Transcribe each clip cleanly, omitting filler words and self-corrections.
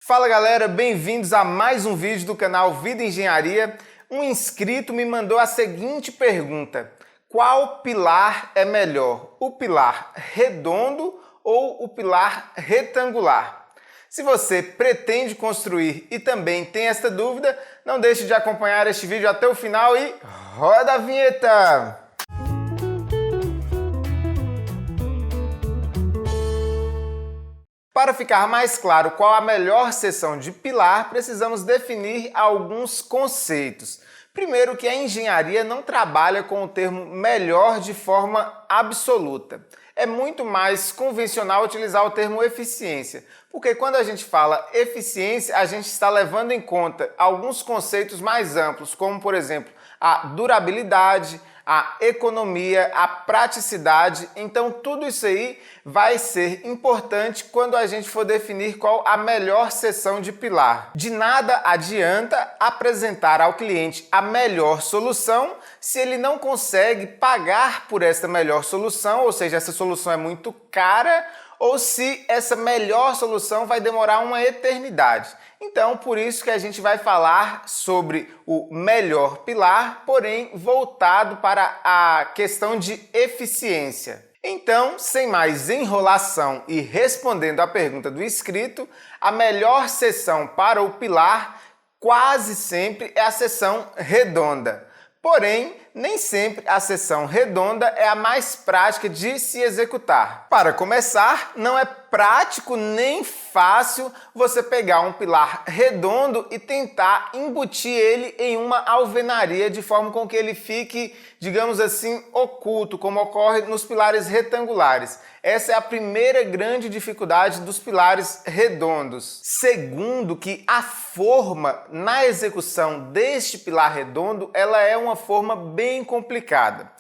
Fala galera, bem-vindos a mais um vídeo do canal Vida Engenharia. Um inscrito me mandou a seguinte pergunta: qual pilar é melhor, o pilar redondo ou o pilar retangular? Se você pretende construir e também tem esta dúvida, não deixe de acompanhar este vídeo até o final e roda a vinheta! Para ficar mais claro qual a melhor seção de pilar, precisamos definir alguns conceitos. Primeiro, que a engenharia não trabalha com o termo melhor de forma absoluta. É muito mais convencional utilizar o termo eficiência, porque quando a gente fala eficiência, a gente está levando em conta alguns conceitos mais amplos, como por exemplo, a durabilidade, a economia, a praticidade. Então tudo isso aí vai ser importante quando a gente for definir qual a melhor seção de pilar. De nada adianta apresentar ao cliente a melhor solução se ele não consegue pagar por essa melhor solução, ou seja, essa solução é muito cara, ou se essa melhor solução vai demorar uma eternidade. Então, por isso que a gente vai falar sobre o melhor pilar, porém voltado para a questão de eficiência. Então, sem mais enrolação e respondendo à pergunta do inscrito, a melhor seção para o pilar quase sempre é a seção redonda. Porém, nem sempre a seção redonda é a mais prática de se executar. Para começar, não é prático nem fácil você pegar um pilar redondo e tentar embutir ele em uma alvenaria de forma com que ele fique, digamos assim, oculto, como ocorre nos pilares retangulares. Essa é a primeira grande dificuldade dos pilares redondos. Segundo, que a forma na execução deste pilar redondo, ela é uma forma bem complicada.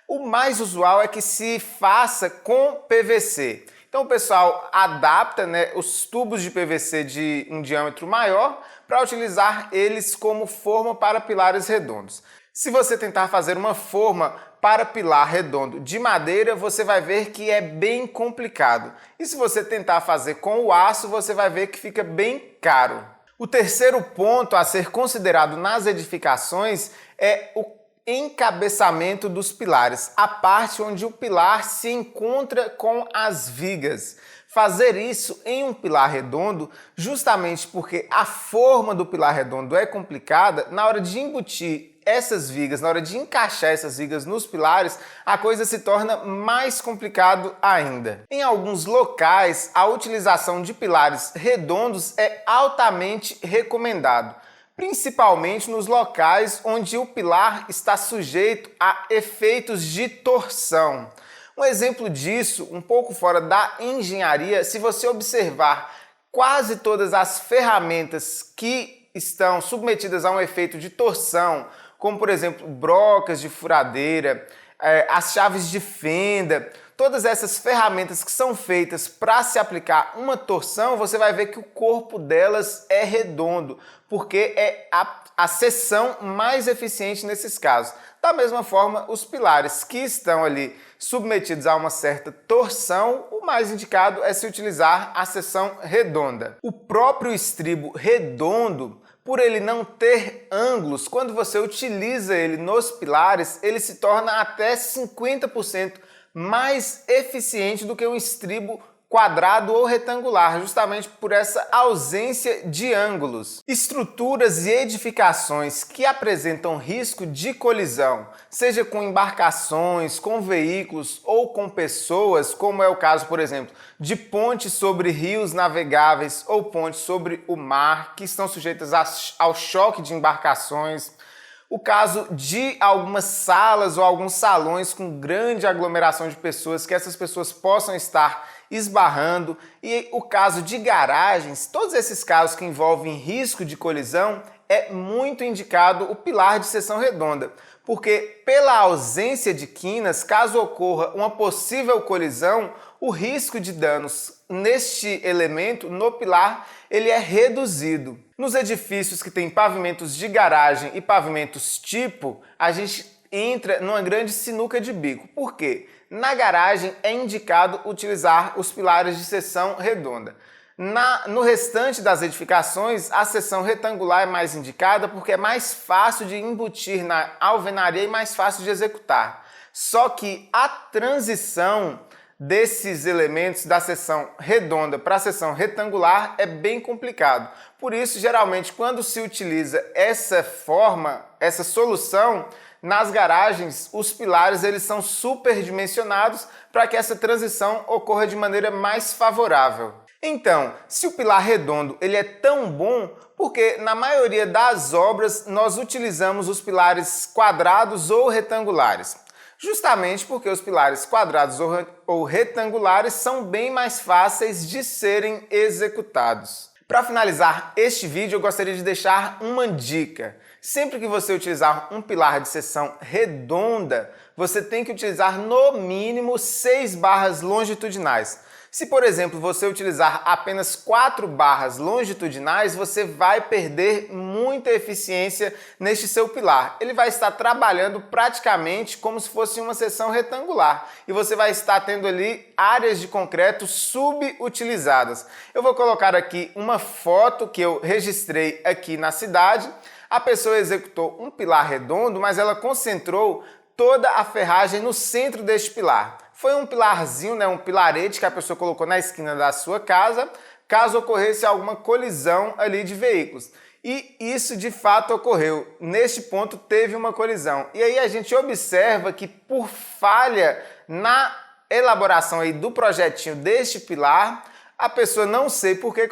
O mais usual é que se faça com PVC. Então o pessoal adapta, os tubos de PVC de um diâmetro maior para utilizar eles como forma para pilares redondos. Se você tentar fazer uma forma para pilar redondo de madeira, você vai ver que é bem complicado. E se você tentar fazer com o aço, você vai ver que fica bem caro. O terceiro ponto a ser considerado nas edificações é o encabeçamento dos pilares, a parte onde o pilar se encontra com as vigas. Fazer isso em um pilar redondo, justamente porque a forma do pilar redondo é complicada, na hora de embutir essas vigas, na hora de encaixar essas vigas nos pilares, a coisa se torna mais complicado ainda. Em alguns locais, a utilização de pilares redondos é altamente recomendado, principalmente nos locais onde o pilar está sujeito a efeitos de torção. Um exemplo disso, um pouco fora da engenharia, se você observar quase todas as ferramentas que estão submetidas a um efeito de torção, como por exemplo brocas de furadeira, as chaves de fenda, todas essas ferramentas que são feitas para se aplicar uma torção, você vai ver que o corpo delas é redondo, porque é a seção mais eficiente nesses casos. Da mesma forma, os pilares que estão ali submetidos a uma certa torção, o mais indicado é se utilizar a seção redonda. O próprio estribo redondo, por ele não ter ângulos, quando você utiliza ele nos pilares, ele se torna até 50% mais eficiente do que um estribo quadrado ou retangular, justamente por essa ausência de ângulos. Estruturas e edificações que apresentam risco de colisão, seja com embarcações, com veículos ou com pessoas, como é o caso, por exemplo, de pontes sobre rios navegáveis ou pontes sobre o mar, que estão sujeitas ao choque de embarcações. O caso de algumas salas ou alguns salões com grande aglomeração de pessoas, que essas pessoas possam estar esbarrando, e o caso de garagens, todos esses casos que envolvem risco de colisão, é muito indicado o pilar de seção redonda, porque pela ausência de quinas, caso ocorra uma possível colisão, o risco de danos neste elemento, no pilar, ele é reduzido. Nos edifícios que têm pavimentos de garagem e pavimentos tipo, a gente entra numa grande sinuca de bico. Por quê? Na garagem é indicado utilizar os pilares de seção redonda. No restante das edificações, a seção retangular é mais indicada porque é mais fácil de embutir na alvenaria e mais fácil de executar. Só que a transição desses elementos da seção redonda para a seção retangular é bem complicado. Por isso, geralmente, quando se utiliza essa solução, nas garagens, os pilares eles são superdimensionados para que essa transição ocorra de maneira mais favorável. Então, se o pilar redondo ele é tão bom, porque na maioria das obras nós utilizamos os pilares quadrados ou retangulares? Justamente porque os pilares quadrados ou retangulares são bem mais fáceis de serem executados. Para finalizar este vídeo, eu gostaria de deixar uma dica. Sempre que você utilizar um pilar de seção redonda, você tem que utilizar no mínimo 6 barras longitudinais. Se, por exemplo, você utilizar apenas 4 barras longitudinais, você vai perder muita eficiência neste seu pilar. Ele vai estar trabalhando praticamente como se fosse uma seção retangular e você vai estar tendo ali áreas de concreto subutilizadas. Eu vou colocar aqui uma foto que eu registrei aqui na cidade. A pessoa executou um pilar redondo, mas ela concentrou toda a ferragem no centro deste pilar. Foi um pilarzinho, um pilarete que a pessoa colocou na esquina da sua casa, caso ocorresse alguma colisão ali de veículos. E isso de fato ocorreu. Neste ponto teve uma colisão. E aí a gente observa que por falha na elaboração aí do projetinho deste pilar, a pessoa, não sei por que,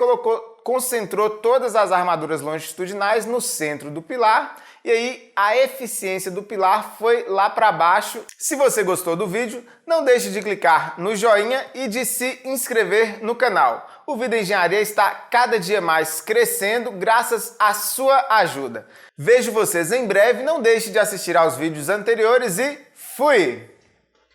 concentrou todas as armaduras longitudinais no centro do pilar e aí a eficiência do pilar foi lá para baixo. Se você gostou do vídeo, não deixe de clicar no joinha e de se inscrever no canal. O Vida Engenharia está cada dia mais crescendo graças à sua ajuda. Vejo vocês em breve, não deixe de assistir aos vídeos anteriores e fui!